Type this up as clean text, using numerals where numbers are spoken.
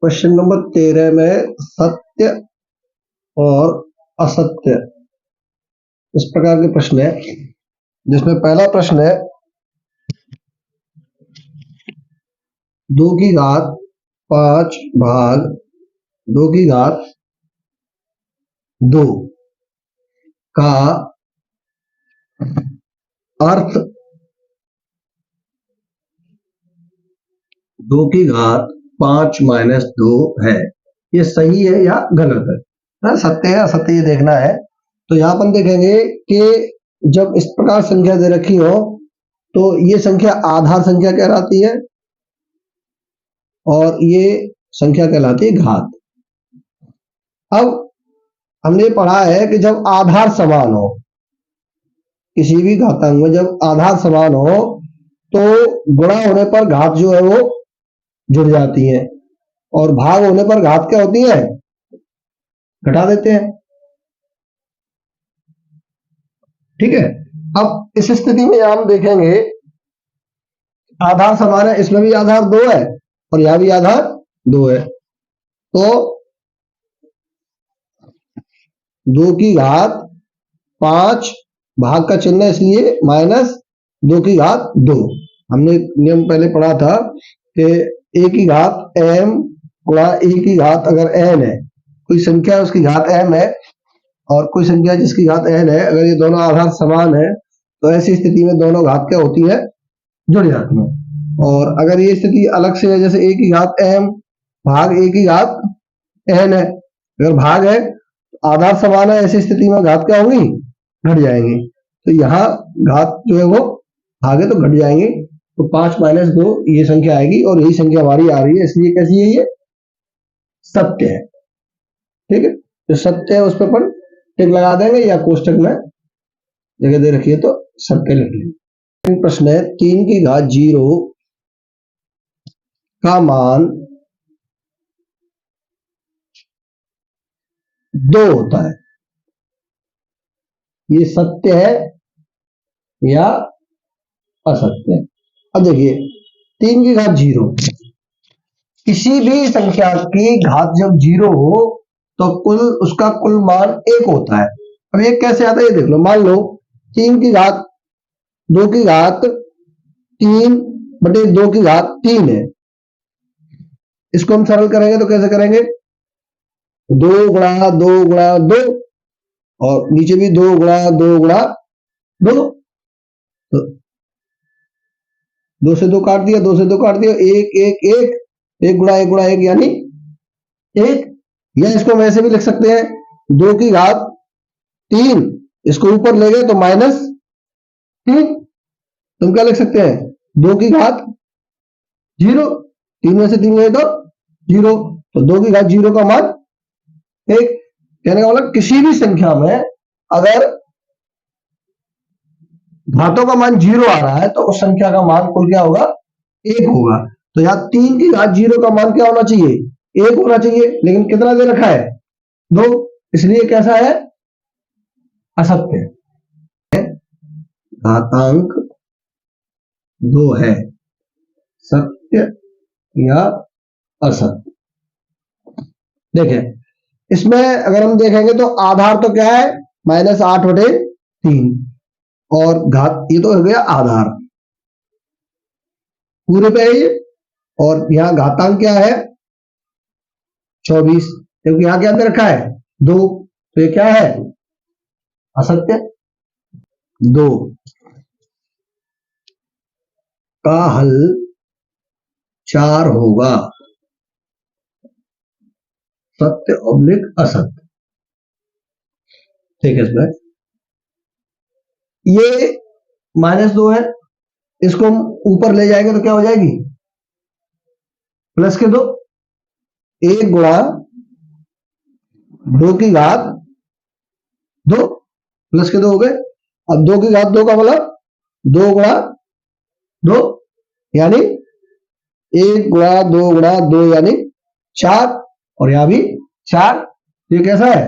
Question number 13 में सत्य और असत्य इस प्रकार के प्रश्न है, जिसमें पहला प्रश्न है 2 की घात 5 भाग 2 की घात 2 का अर्थ 2 की घात 5 माइनस 2 है। ये सही है या गलत है ना, सत्य है असत्य ये देखना है। तो यहाँ पर देखेंगे कि जब इस प्रकार संख्या दे रखी हो तो ये संख्या आधार संख्या कहलाती है और ये संख्या कहलाती है घात। अब हमने पढ़ा है कि जब आधार समान हो, किसी भी घातांक में जब आधार समान हो तो गुणा होने पर घात जो है वो जुड़ जाती है और भाग होने पर घात क्या होती है, घटा देते हैं। ठीक है। अब इस स्थिति में हम देखेंगे आधार समान है, इसमें भी आधार 2 है और यहां भी आधार 2 है, तो 2 की घात 5 भाग का चिन्ह इसलिए माइनस 2 की घात 2। हमने नियम पहले पढ़ा था कि a की घात m गुणा a की घात अगर n है, कोई संख्या उसकी घात m है और कोई संख्या जिसकी घात n है, अगर ये दोनों आधार समान है तो ऐसी स्थिति में दोनों घात क्या होती है, जुड़ जाती है। और अगर ये स्थिति अलग से है, जैसे a की घात m भाग a की घात n है, अगर भाग है आधार समान है, ऐसी स्थिति में घात क्या होंगी, घट जाएंगी। तो यहाँ घात जो है वो भागे तो घट जाएंगे, तो 5 माइनस 2 ये संख्या आएगी और यही संख्या हमारी आ रही है, इसलिए कैसी है, ये सत्य है। ठीक है, जो सत्य है उस पर अपन टिक लगा देंगे या कोष्टक में जगह दे रखी है तो सत्य लिख लेंगे। प्रश्न है 3 की घात 0 का मान 2 होता है, ये सत्य है या असत्य है। अब देखिए 3 की घात 0, किसी भी संख्या की घात जब 0 हो तो उसका कुल मान 1 होता है। अब ये कैसे आता है ये देख लो। मान लो 3 की घात 2 की घात 3 बटे 2 की घात 3 है, इसको हम सरल करेंगे तो कैसे करेंगे, 2 गुणा 2 गुणा 2 और नीचे भी 2 गुणा 2 गुणा 2, तो 2 से 2 काट दिया, 2 से 2 काट दिया, 1 1 1, 1 गुणा 1 गुणा 1 यानी 1। या इसको वैसे भी लिख सकते हैं 2 की घात 3, इसको ऊपर ले गए तो माइनस 3, तुम क्या लिख सकते हैं 2 की घात 0, 3 में से 3 गए तो 0, तो 2 की घात 0 का मान 1। कहने का मतलब किसी भी संख्या में अगर घातों का मान 0 आ रहा है तो उस संख्या का मान कुल क्या होगा, 1 होगा। तो यहाँ 3 की घात 0 का मान क्या होना चाहिए, 1 होना चाहिए, लेकिन कितना दे रखा है, 2, इसलिए कैसा है, असत्य है। घातांक 2 है, सत्य या असत्य। देखें इसमें अगर हम देखेंगे तो आधार तो क्या है, -8/3 और घात ये तो हो गया आधार पूरे पे है ये, और यहाँ घातांक क्या है 24, क्योंकि यहाँ क्या दे रखा है 2, तो ये क्या है, असत्य। 2 का हल 4 होगा, सत्य ऑब्लिक असत्य। ठीक है, इसमें ये -2 है, इसको हम ऊपर ले जाएंगे तो क्या हो जाएगी, प्लस के 2, 1 गुणा 2 की घात 2 प्लस के 2 हो गए। अब 2 की घात 2 का मतलब 2 गुणा 2 यानी 1 गुणा 2 गुणा 2 यानी 4, और यहां भी 4, ये कैसा है